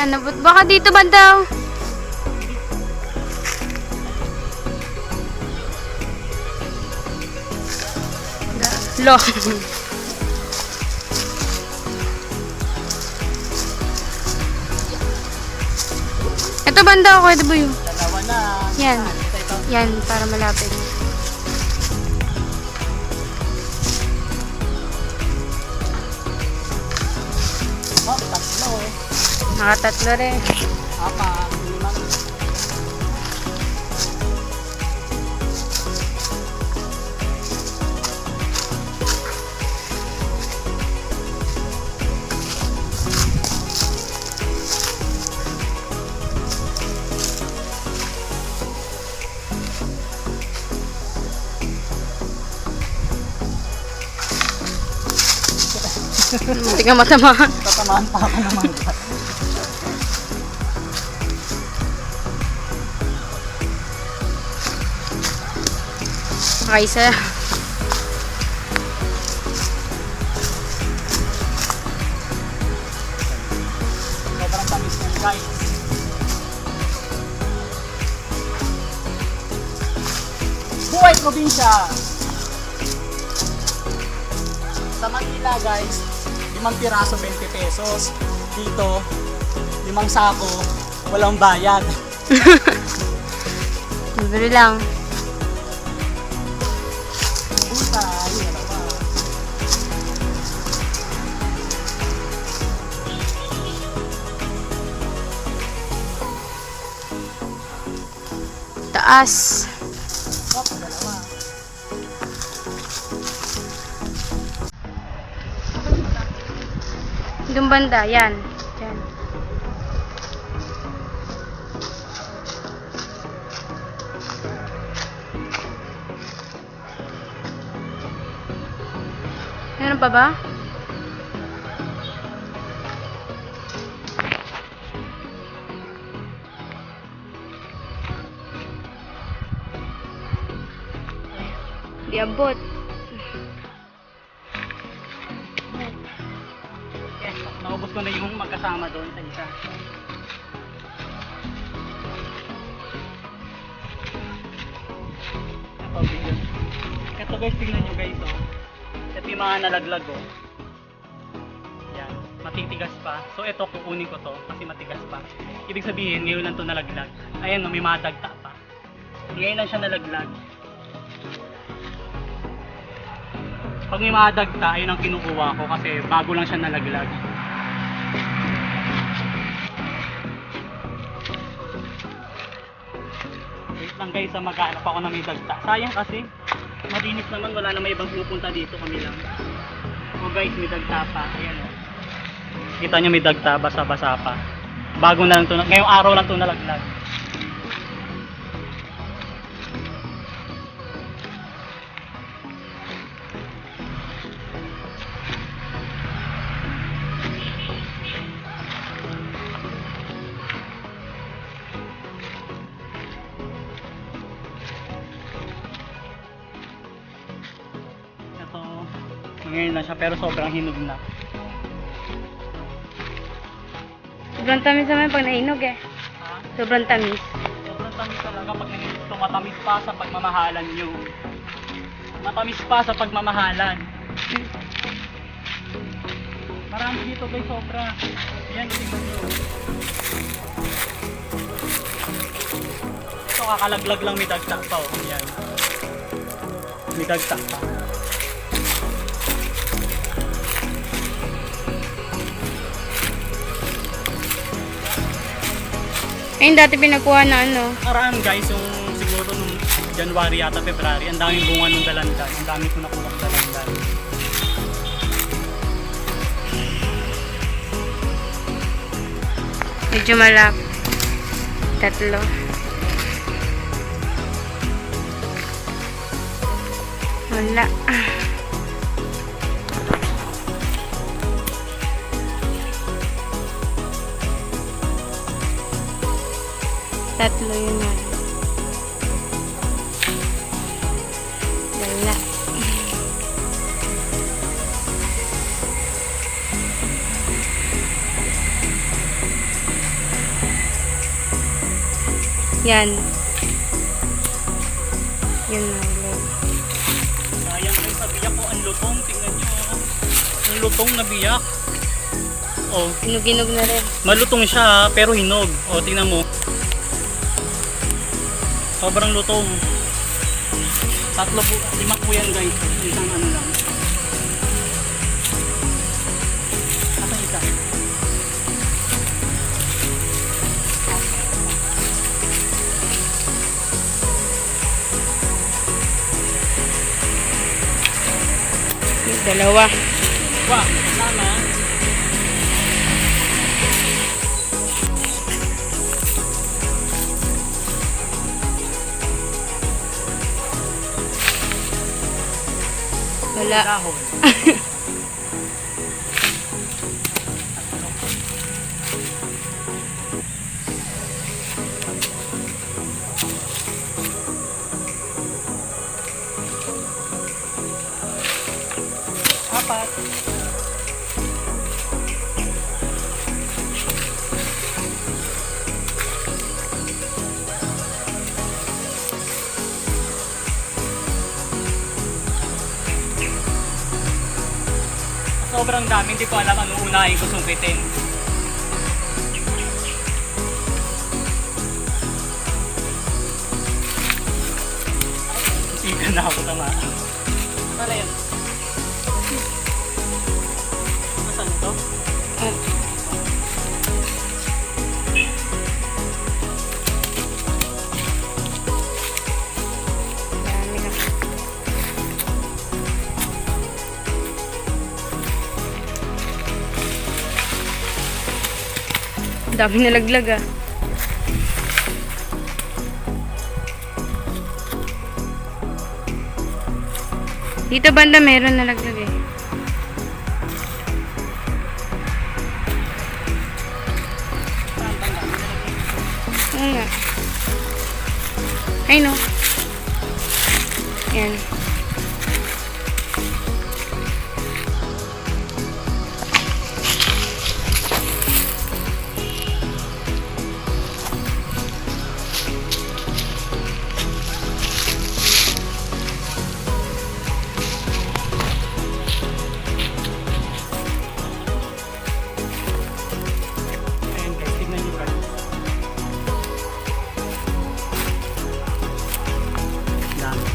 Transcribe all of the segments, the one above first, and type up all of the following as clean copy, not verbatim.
Yan, baka dito ba daw? Lo. Ito banda ako, ito ba yun? Dalawa na. Yan. Yan, para malapit. Oh, tatlo eh. Nakatatlo rin. Apat, lima. Hindi ka matamahan. Tatamaan pa ako naman. Okay, sir. Sobrang tamis yan guys. Buhay probinsya! Sa Manila guys, 5 piraso 20 pesos. Dito, 5 sako, walang bayad. Bibili lang. Puta, yun na ba? Taas. Oh, dalawa. Doon banda, yan. Yan. Meron pa ba? Di abot. Yes, naubos ko na yung magkasama doon sa isa. Ito guys, tingnan nyo guys oh. Ito yung mga nalaglag oh. Yan, matitigas pa. So ito, kukunin ko to kasi matigas pa. Ibig sabihin, ngayon lang to nalaglag. Ayan oh, may mga dagta pa. Ngayon lang siya nalaglag. Pag may mga dagta, ayun ang kinukuha ko kasi bago lang siya nalaglag. Wait lang guys, maghanap ako na may dagta. Sayang kasi, malinis naman, wala na may ibang pupunta dito, kami lang. O guys, may dagta pa. Ayan o. Kita nyo may dagta, basa-basa pa. Bago na lang to, ngayong araw lang to nalaglag. Ngayon na siya pero sobrang hinog na. Sobrang tamis naman pag nahinog eh. Ha? Sobrang tamis. Sobrang tamis talaga pag nahinog to. Matamis pa sa pagmamahalan nyo. Matamis pa sa pagmamahalan. Marami dito guys, sobra. Yan, tingnan nyo. Ito kakalaglag lang, may dagta pa oh. Yan. May dagta pa. Ayun, dati pinagkuha na ano. Nakaraan guys, yung siguro nung January yata, February, ang daming bunga ng dalandan. Ang dami ko nakuha ng dalandan. Medyo malap. Tatlo. Wala. Tatlo yun na. Wala. Yan. Yun na. Lord. Sayang guys, sa biyak ko, ang lutong. Tingnan nyo. Ang lutong na biyak. Oh, Hinog-hinog na rin. malutong siya pero hinog. O, tingnan mo. Sobrang lutong. 5 po yan guys. Isang ano lang. Asan isa? Yung dalawa. Wah, sama. Wala. Dahon. Apat. Sobrang dami, hindi ko alam anong unahin ko sungkitin. Ika na ako tama. Para yan. Nasaan ito? Ah, dami na. Dami nalaglag ah. Dito banda meron nalaglag eh. Saan banda? Oo nga. Ay no. Yan. Ayan guys, tignan nyo guys. Dami.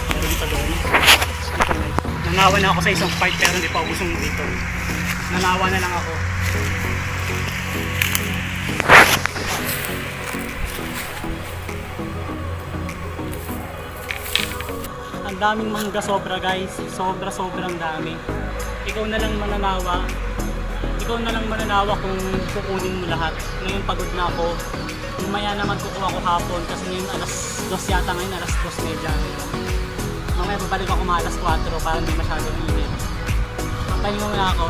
Meron pa doon. Ito guys. Nangawa na ako sa isang part pero hindi pa ubusong dito. Nangawa na lang ako. Ang daming mangga sobra guys. Sobrang dami. Ikaw na lang mananawa. Ikaw na lang mananawa kung kukunin mo lahat. Ngayon pagod na ako. Mamaya naman kukuha ko hapon kasi ngayon alas 2 yata ngayon, alas 2:30 ngayon. Mamaya babalik ako mga alas 4 para hindi masyadong init. Pantayin mo muna ako.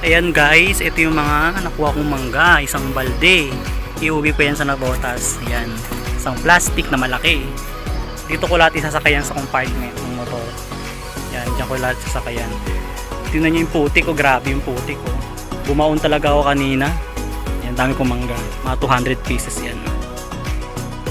Ayan guys, ito yung mga nakuha kong mangga. Isang balde. Iuwi ko yan sa nabotas. Ayan. Isang plastic na malaki. Dito ko lahat isasakayan sa compartment ng motor. Yan, dyan ko lahat sasakayan. Tingnan nyo yung putik ko, grabe yung putik ko. Bumaon talaga ako kanina. Yan, dami kong mangga. Mga 200 pieces yan.